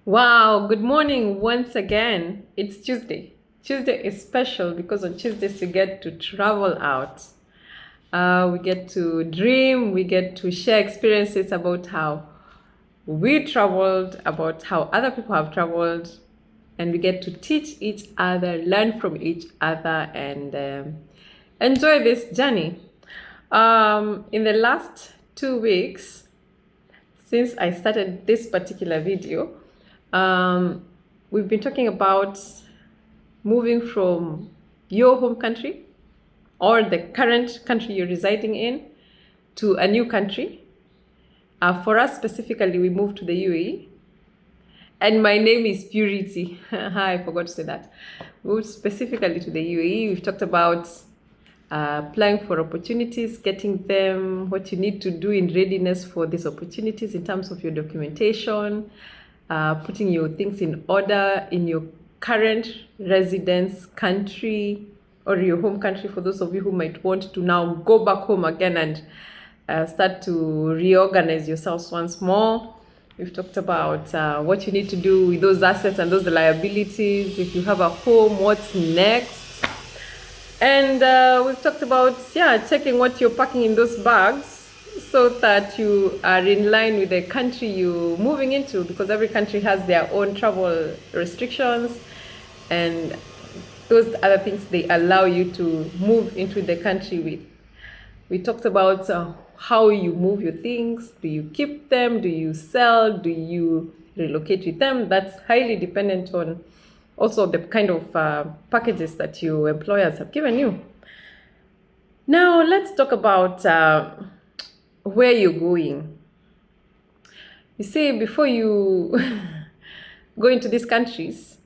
Wow, good morning once again. It's Tuesday. Tuesday is special because on Tuesdays we get to travel out. We get to dream, we get to share experiences about how we traveled, about how other people have traveled, and we get to teach each other, learn from each other, and enjoy this journey. In the last 2 weeks, since I started this particular video, we've been talking about moving from your home country or the current country you're residing in to a new country. For us specifically, we moved to the UAE. And my name is Purity. I forgot to say that. We moved specifically to the UAE. We've talked about applying for opportunities, getting them, what you need to do in readiness for these opportunities in terms of your documentation, putting your things in order in your current residence country or your home country, for those of you who might want to now go back home again and start to reorganize yourselves once more. We've talked about what you need to do with those assets and those liabilities. If you have a home, what's next? And we've talked about, checking what you're packing in those bags so that you are in line with the country you're moving into, because every country has their own travel restrictions and those other things they allow you to move into the country with. We talked about how you move your things. Do you keep them? Do you sell? Do you relocate with them? That's highly dependent on also the kind of packages that your employers have given you. Now let's talk about where you're going. You see, before you go into these countries,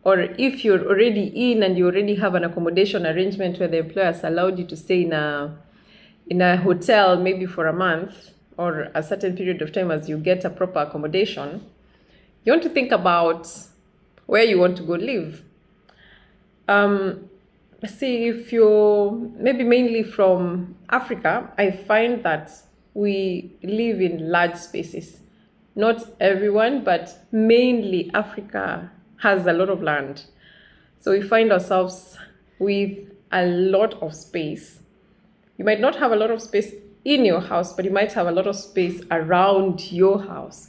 or if you're already in and you already have an accommodation arrangement where the employers allowed you to stay in a hotel maybe for a month or a certain period of time as you get a proper accommodation, you want to think about where you want to go live. See, if you're maybe mainly from Africa, I find that we live in large spaces. Not everyone, but mainly Africa has a lot of land. So we find ourselves with a lot of space. You might not have a lot of space in your house, but you might have a lot of space around your house.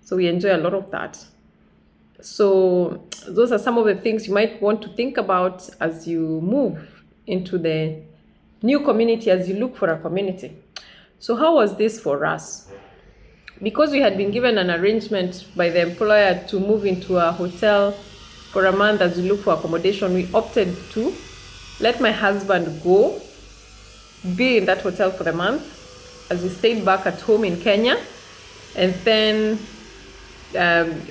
So we enjoy a lot of that. So those are some of the things you might want to think about as you move into the new community, as you look for a community. So how was this for us? Because we had been given an arrangement by the employer to move into a hotel for a month as we look for accommodation, we opted to let my husband go, be in that hotel for the month as we stayed back at home in Kenya, and then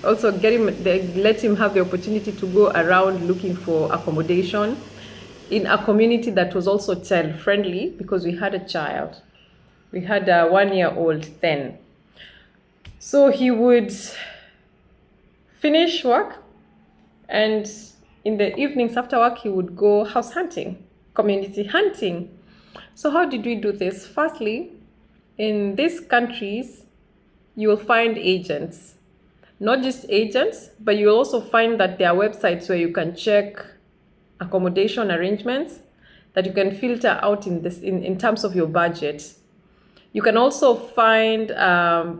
also let him have the opportunity to go around looking for accommodation in a community that was also child friendly, because we had a child. We had a 1-year-old then. So he would finish work, and in the evenings after work he would go house hunting, community hunting. So how did we do this? Firstly, in these countries you will find agents. Not just agents, but you'll also find that there are websites where you can check accommodation arrangements that you can filter out in terms of your budget. You can also find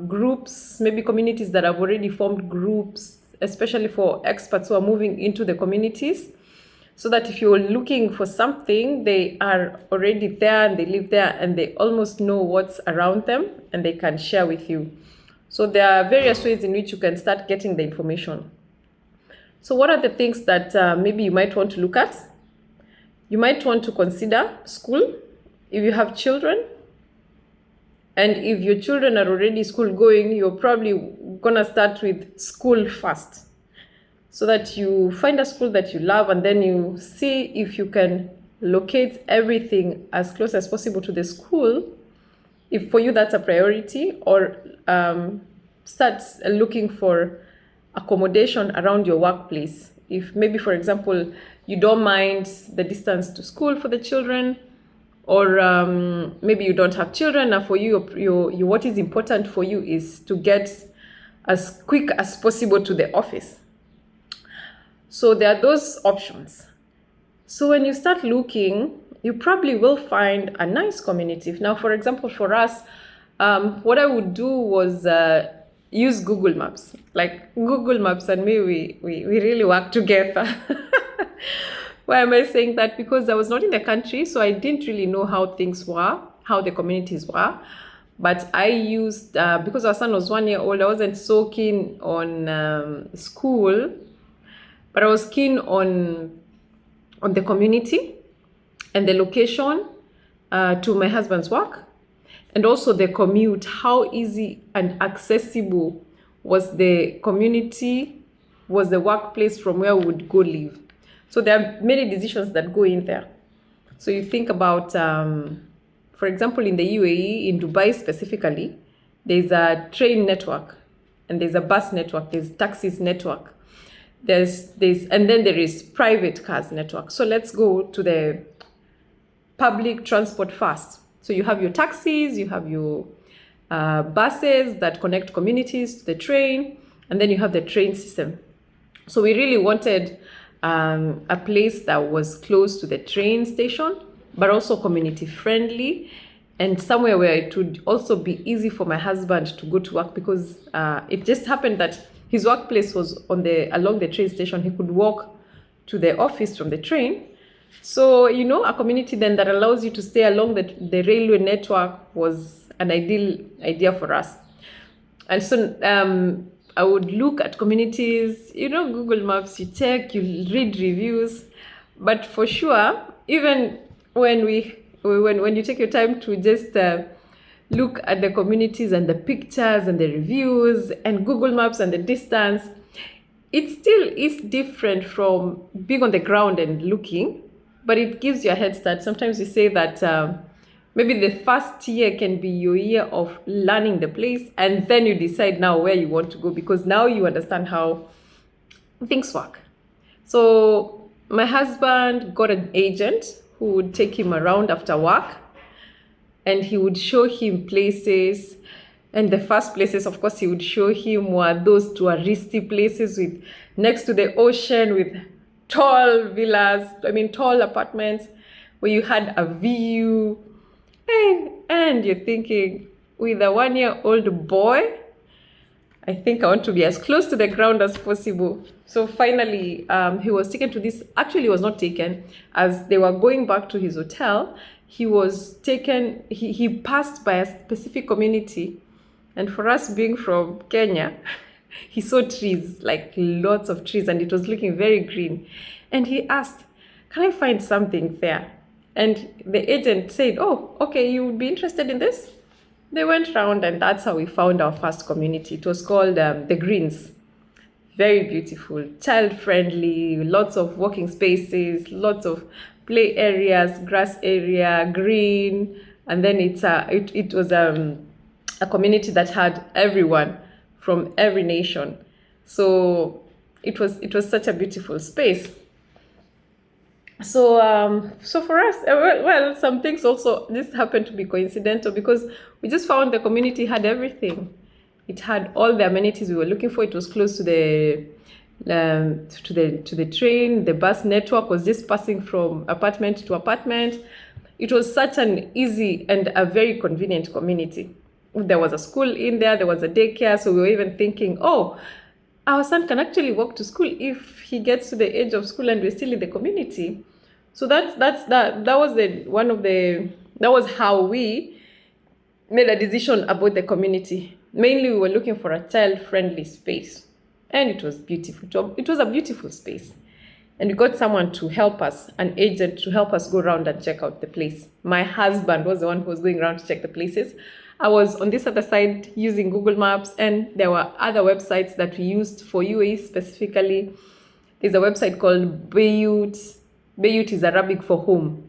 groups, maybe communities that have already formed groups, especially for experts who are moving into the communities, so that if you're looking for something, they are already there and they live there and they almost know what's around them and they can share with you. So there are various ways in which you can start getting the information. So what are the things that maybe you might want to look at? You might want to consider school, if you have children. And if your children are already school going, you're probably gonna start with school first, so that you find a school that you love, and then you see if you can locate everything as close as possible to the school, if for you that's a priority, or start looking for accommodation around your workplace. If maybe, for example, you don't mind the distance to school for the children, or maybe you don't have children, and for you, what is important for you is to get as quick as possible to the office. So there are those options. So when you start looking, you probably will find a nice community. Now, for example, for us, what I would do was use Google Maps. Like Google Maps and me, we really work together. Why am I saying that? Because I was not in the country, so I didn't really know how things were, how the communities were. But I used, because our son was 1 year old, I wasn't so keen on school, but I was keen on the community and the location to my husband's work, and also the commute. How easy and accessible was the community, was the workplace from where we would go live. So there are many decisions that go in there. So you think about, for example, in the UAE, in Dubai specifically, there's a train network and there's a bus network, there's taxis network. And then there is private cars network. So let's go to the public transport first. So you have your taxis, you have your buses that connect communities to the train, and then you have the train system. So we really wanted a place that was close to the train station, but also community friendly, and somewhere where it would also be easy for my husband to go to work, because it just happened that his workplace was along the train station. He could walk to the office from the train. So, a community then that allows you to stay along the railway network was an ideal idea for us. And so I would look at communities, Google Maps, you check, you read reviews. But for sure, even when you take your time to just look at the communities and the pictures and the reviews and Google Maps and the distance, it still is different from being on the ground and looking, but it gives you a head start. Sometimes we say that maybe the first year can be your year of learning the place, and then you decide now where you want to go, because now you understand how things work. So my husband got an agent who would take him around after work, and he would show him places. And the first places, of course, he would show him were those touristy places next to the ocean, with tall villas, tall apartments where you had a view. And you're thinking, with a 1-year-old boy, I think I want to be as close to the ground as possible. So finally, he was taken to this. Actually, he was not taken. As they were going back to his hotel, he was taken. He passed by a specific community. And for us being from Kenya, he saw trees, like lots of trees, and it was looking very green. And he asked, "Can I find something there?" And the agent said, "Oh, okay, you would be interested in this?" They went around, and that's how we found our first community. It was called The Greens. Very beautiful, child-friendly, lots of walking spaces, lots of play areas, grass area, green. And then it was a community that had everyone from every nation. So it was such a beautiful space. So for us, well, some things also, this happened to be coincidental, because we just found the community had everything. It had all the amenities we were looking for. It was close to the train. The bus network was just passing from apartment to apartment. It was such an easy and a very convenient community. There was a school in there. There was a daycare. So we were even thinking, oh, our son can actually walk to school if he gets to the age of school and we're still in the community. So that was how we made a decision about the community. Mainly, we were looking for a child-friendly space, and it was beautiful. It was a beautiful space, and we got someone to help us, an agent to help us go around and check out the place. My husband was the one who was going around to check the places. I was on this other side using Google Maps, and there were other websites that we used for UAE specifically. There's a website called Bayut. Bayut is Arabic for home.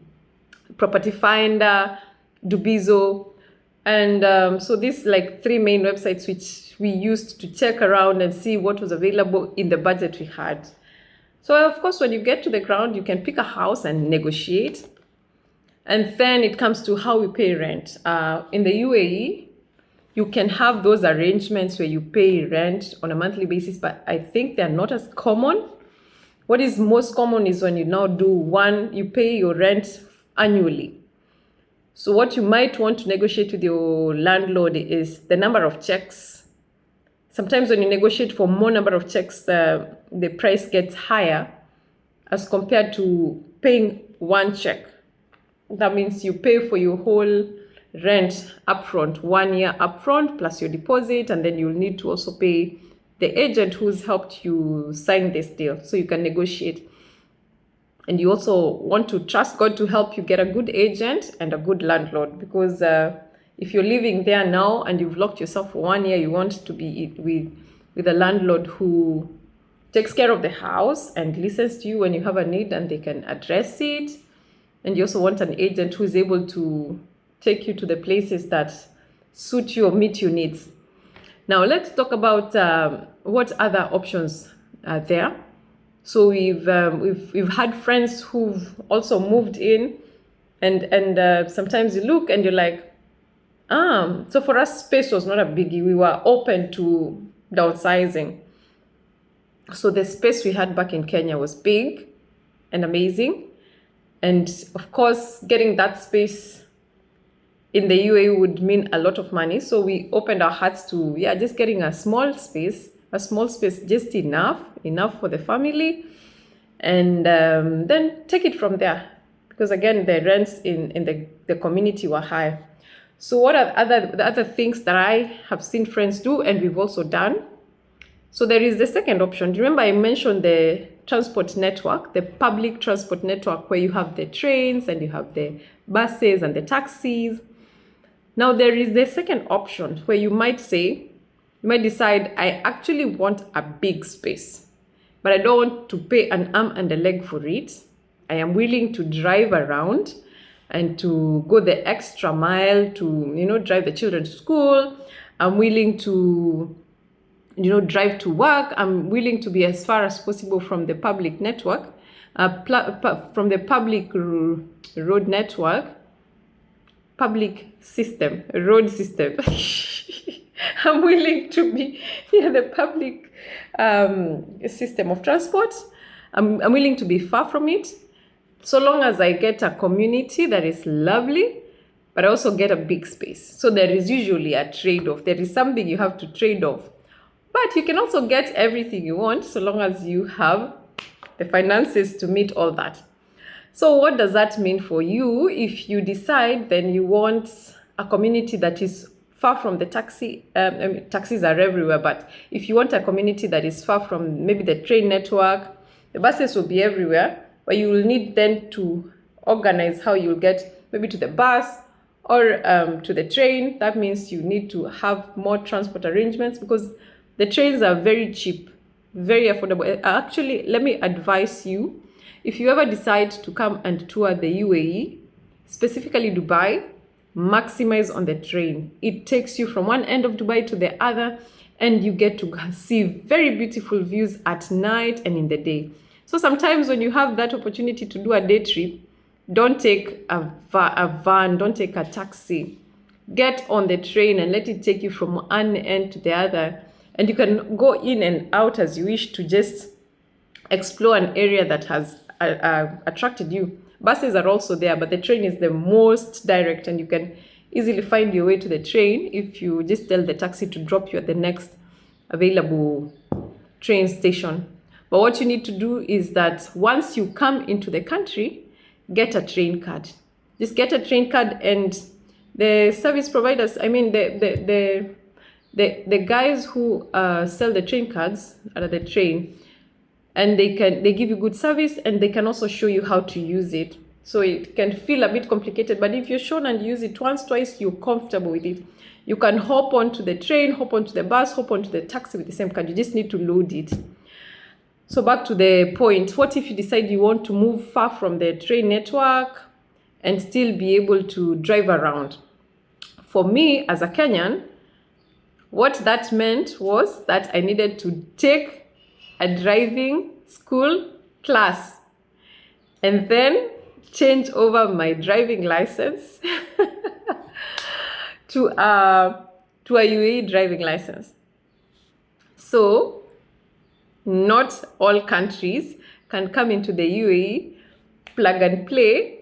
Property Finder, Dubizo. And so these like 3 main websites which we used to check around and see what was available in the budget we had. So of course, when you get to the ground, you can pick a house and negotiate. And then it comes to how we pay rent. In the UAE, you can have those arrangements where you pay rent on a monthly basis, but I think they're not as common. What is most common is when you now you pay your rent annually. So what you might want to negotiate with your landlord is the number of checks. Sometimes when you negotiate for more number of checks, the price gets higher as compared to paying one check. That means you pay for your whole rent upfront, 1 year upfront plus your deposit, and then you'll need to also pay the agent who's helped you sign this deal, so you can negotiate. And you also want to trust God to help you get a good agent and a good landlord, because if you're living there now and you've locked yourself for 1 year, you want to be with a landlord who takes care of the house and listens to you when you have a need and they can address it. And you also want an agent who is able to take you to the places that suit you or meet your needs. Now let's talk about what other options are there. So we've had friends who've also moved in, and sometimes you look and you're like, so for us space was not a biggie. We were open to downsizing. So the space we had back in Kenya was big and amazing. And of course, getting that space in the UAE would mean a lot of money. So we opened our hearts to, just getting a small space, just enough for the family. And then take it from there. Because again, the rents in the community were high. So what are the other things that I have seen friends do and we've also done? So there is the second option. Remember I mentioned the transport network, the public transport network, where you have the trains and you have the buses and the taxis. Now there is the second option where you might decide, I actually want a big space, but I don't want to pay an arm and a leg for it. I am willing to drive around and to go the extra mile to, drive the children to school. I'm willing to drive to work. I'm willing to be as far as possible from the public network, from the public road network, road system. I'm willing to be near the public system of transport. I'm willing to be far from it, so long as I get a community that is lovely, but I also get a big space. So there is usually a trade-off. There is something you have to trade off. But you can also get everything you want so long as you have the finances to meet all that. So what does that mean for you? If you decide then you want a community that is far from the taxis are everywhere, but if you want a community that is far from maybe the train network, the buses will be everywhere, but you will need then to organize how you'll get maybe to the bus or to the train. That means you need to have more transport arrangements, because the trains are very cheap, very affordable. Actually, let me advise you, if you ever decide to come and tour the UAE, specifically Dubai, maximize on the train. It takes you from one end of Dubai to the other, and you get to see very beautiful views at night and in the day. So sometimes when you have that opportunity to do a day trip, don't take a van, don't take a taxi. Get on the train and let it take you from one end to the other. And you can go in and out as you wish to just explore an area that has attracted you. Buses are also there, but the train is the most direct, and you can easily find your way to the train if you just tell the taxi to drop you at the next available train station. But what you need to do is that once you come into the country, get a train card. Just get a train card, and the service providers, the guys who sell the train cards at the train, and they give you good service, and they can also show you how to use it. So it can feel a bit complicated, but if you're shown and use it once, twice, you're comfortable with it. You can hop onto the train, hop onto the bus, hop onto the taxi with the same card. You just need to load it. So back to the point, what if you decide you want to move far from the train network and still be able to drive around? For me, as a Kenyan, what that meant was that I needed to take a driving school class and then change over my driving license to to a UAE driving license. So not all countries can come into the UAE, plug and play,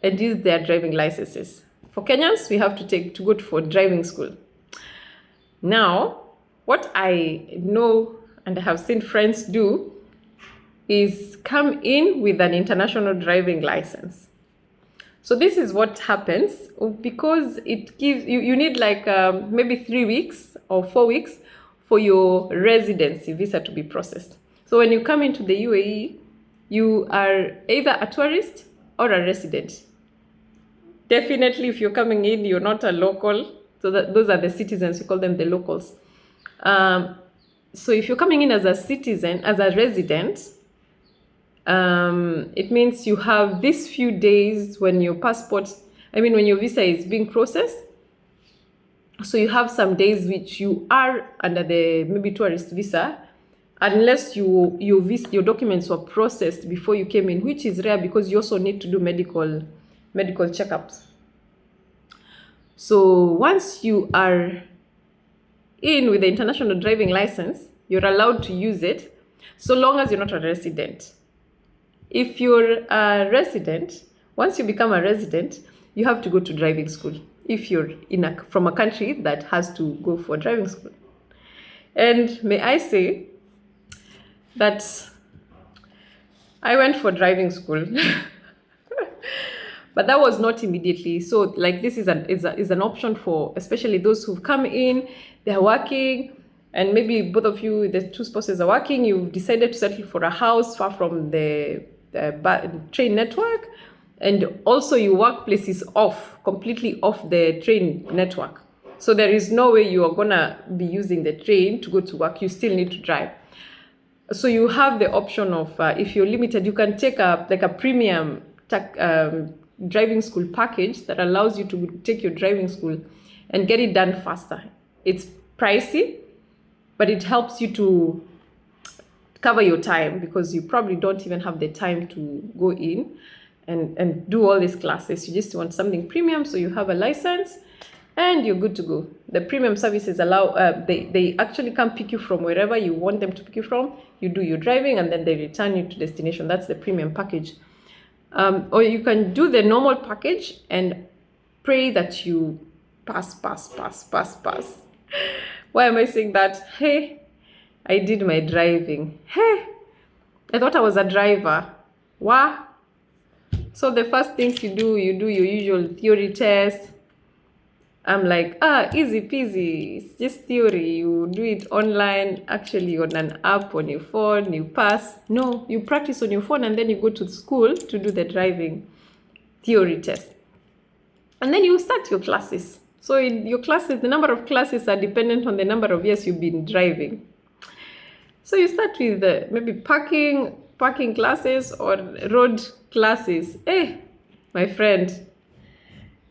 and use their driving licenses. For Kenyans, we have to go for driving school. Now, what I know and I have seen friends do is come in with an international driving license. So this is what happens because it gives you need like maybe 3 weeks or 4 weeks for your residency visa to be processed. So when you come into the UAE, you are either a tourist or a resident. Definitely, if you're coming in, you're not a local. So those are the citizens, we call them the locals. So if you're coming in as a citizen, as a resident, it means you have these few days when your visa is being processed. So you have some days which you are under the maybe tourist visa, unless your documents were processed before you came in, which is rare because you also need to do medical checkups. So once you are in with the international driving license, you're allowed to use it so long as you're not a resident. If you're a resident, once you become a resident, you have to go to driving school if you're from a country that has to go for driving school. And may I say that I went for driving school, but that was not immediately. So like this is an option for especially those who've come in, they're working, and maybe both of you, the two spouses are working, you've decided to settle for a house far from the train network, and also your workplace is completely off the train network. So there is no way you are gonna be using the train to go to work. You still need to drive. So you have the option of, if you're limited, you can take a premium driving school package that allows you to take your driving school and get it done faster. It's pricey, but it helps you to cover your time because you probably don't even have the time to go in and do all these classes. You just want something premium, so you have a license and you're good to go. The premium services allow, they actually come pick you from wherever you want them to pick you from. You do your driving and then they return you to destination. That's the premium package. Or you can do the normal package and pray that you pass. Why am I saying that? Hey, I did my driving. Hey, I thought I was a driver. Wow. So the first things you do your usual theory test. I'm like, easy peasy, it's just theory. You do it online, actually on an app on your phone, you pass. No, you practice on your phone and then you go to school to do the driving theory test. And then you start your classes. So in your classes, the number of classes are dependent on the number of years you've been driving. So you start with maybe parking classes or road classes. Hey, my friend,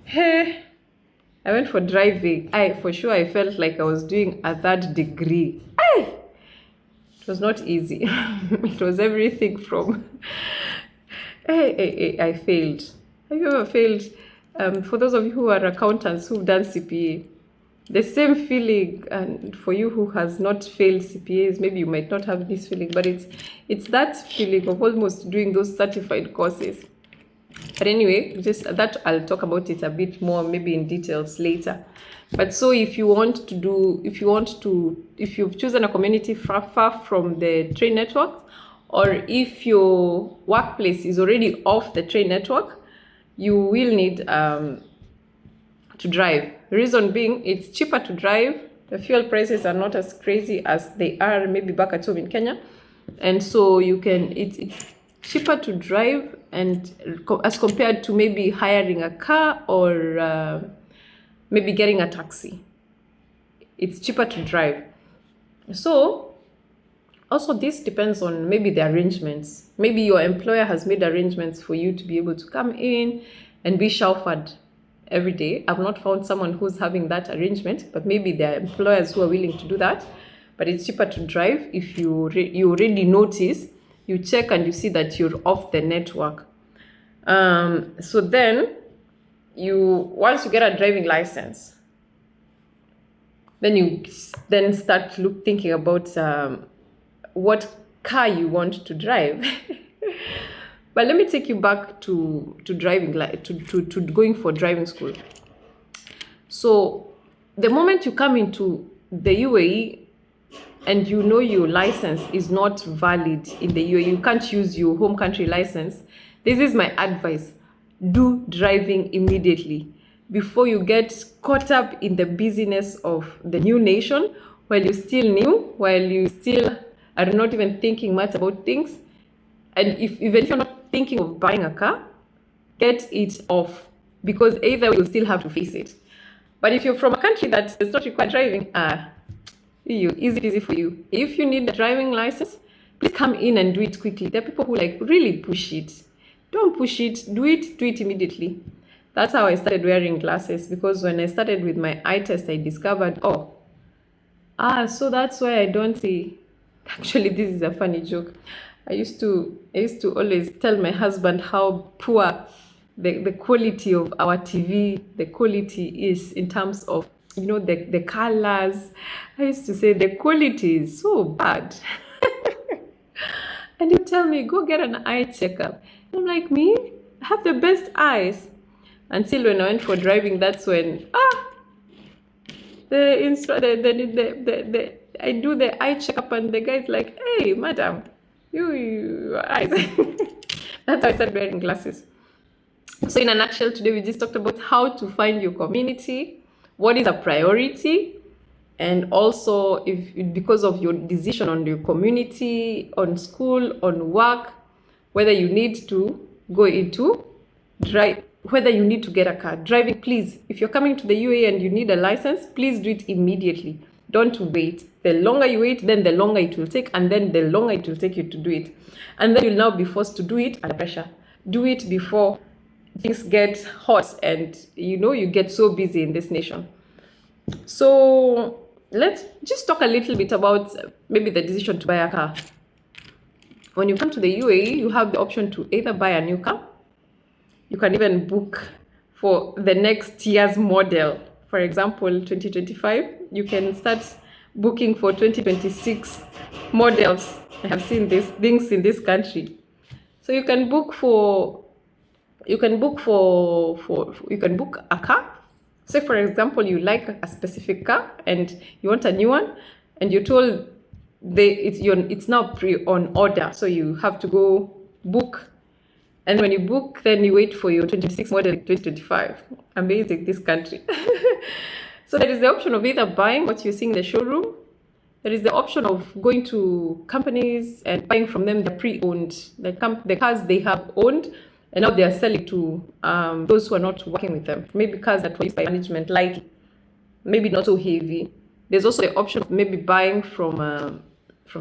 hey, I went for driving. For sure, I felt like I was doing a third degree. Hey, it was not easy. It was everything from, I failed. Have you ever failed? For those of you who are accountants who've done CPA, the same feeling, and for you who has not failed CPAs, maybe you might not have this feeling, but it's that feeling of almost doing those certified courses. But anyway, just that I'll talk about it a bit more, maybe in details later. But so if you've chosen a community far from the train network, or if your workplace is already off the train network, you will need to drive. The reason being, it's cheaper to drive. The fuel prices are not as crazy as they are maybe back at home in Kenya, and so it's cheaper to drive, and as compared to maybe hiring a car or maybe getting a taxi, it's cheaper to drive. So also this depends on maybe the arrangements. Maybe your employer has made arrangements for you to be able to come in and be chauffeured every day. I've not found someone who's having that arrangement, but maybe there are employers who are willing to do that. But it's cheaper to drive if you already notice, you check and you see that you're off the network. So then once you get a driving license, Then you then start thinking about what car you want to drive. But let me take you back to driving, like to going for driving school. So the moment you come into the UAE and you know your license is not valid in the UAE, you can't use your home country license, this is my advice: do driving immediately before you get caught up in the busyness of the new nation while you're still new, while you still are not even thinking much about things. And even if you're not thinking of buying a car, get it off, because either you'll still have to face it. But if you're from a country that does not require driving, easy peasy for you. If you need a driving license, please come in and do it quickly. There are people who like really push it. Don't push it, do it immediately. That's how I started wearing glasses, because when I started with my eye test, I discovered, so that's why I don't see. Actually, this is a funny joke. I used to always tell my husband how poor the quality of our TV, the quality is in terms of, the colors. I used to say the quality is so bad. And you tell me, go get an eye checkup. I'm like, me? I have the best eyes. Until when I went for driving, that's when I do the eye checkup, and the guy's like, hey, madam, your eyes. That's how I started wearing glasses. So in a nutshell, today we just talked about how to find your community, what is a priority, and also if because of your decision on your community, on school, on work, whether you need to go into drive, whether you need to get a car. Driving, please, if you're coming to the UAE and you need a license, please do it immediately. Don't wait. The longer you wait, then the longer it will take, and then the longer it will take you to do it. And then you'll now be forced to do it under pressure. Do it before things get hot and you get so busy in this nation. So let's just talk a little bit about maybe the decision to buy a car. When you come to the UAE, you have the option to either buy a new car. You can even book for the next year's model. For example, 2025, you can start booking for 2026 models. I have seen these things in this country. So you can book a car. Say, for example, you like a specific car and you want a new one, and you're told it's now on order, so you have to go book. And when you book, then you wait for your 2026 model in 2025. Amazing, this country. So there is the option of either buying what you see in the showroom. There is the option of going to companies and buying from them the pre-owned, the cars they have owned, and now they are selling to those who are not working with them. Maybe cars that were used by management, like maybe not so heavy. There's also the option of maybe buying from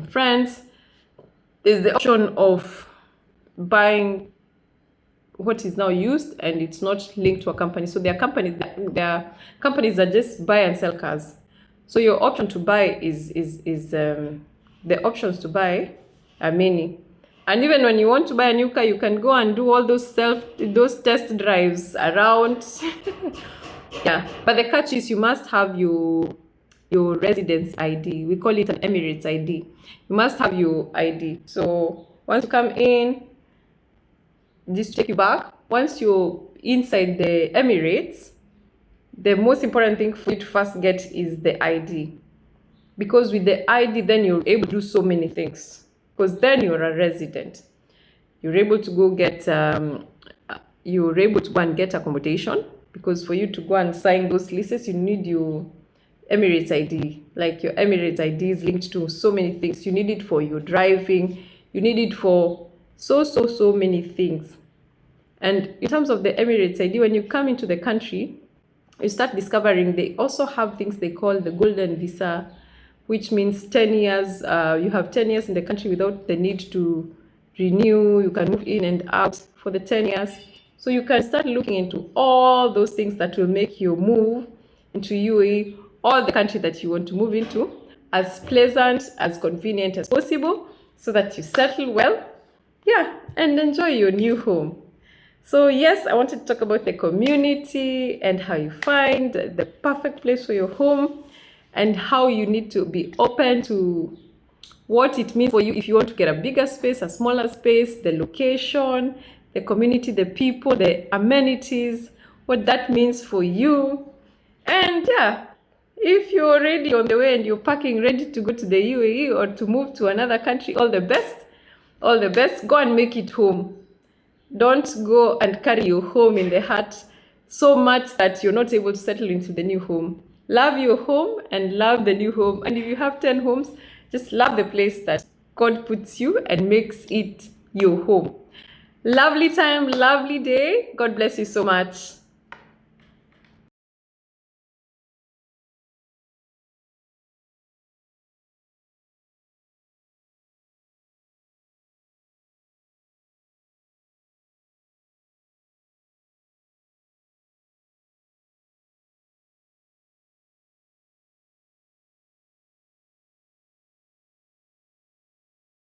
friends. There's the option of buying what is now used and it's not linked to a company. So there are companies that just buy and sell cars. So your option to buy is the options to buy are many. And even when you want to buy a new car, you can go and do all those test drives around. Yeah, but the catch is you must have your residence ID. We call it an Emirates ID. You must have your ID. So once you come in, just take you back. Once you're inside the Emirates, the most important thing for you to first get is the ID. Because with the ID, then you're able to do so many things. Because then you're a resident. You're able to go and get accommodation. Because for you to go and sign those leases, you need your Emirates ID. Like your Emirates ID is linked to so many things. You need it for your driving. You need it for so many things. And in terms of the Emirates ID, when you come into the country, you start discovering they also have things they call the golden visa, which means 10 years. You have 10 years in the country without the need to renew. You can move in and out for the 10 years. So you can start looking into all those things that will make your move into UAE or the country that you want to move into as pleasant, as convenient as possible, so that you settle well, and enjoy your new home. So yes, I wanted to talk about the community and how you find the perfect place for your home. and how you need to be open to what it means for you if you want to get a bigger space, a smaller space, the location, the community, the people, the amenities, what that means for you. And yeah, if you're already on the way and you're packing ready to go to the UAE or to move to another country, all the best. All the best. Go and make it home. Don't go and carry your home in the heart so much that you're not able to settle into the new home. Love your home and love the new home. And if you have 10 homes, just love the place that God puts you and makes it your home. Lovely time, lovely day. God bless you so much.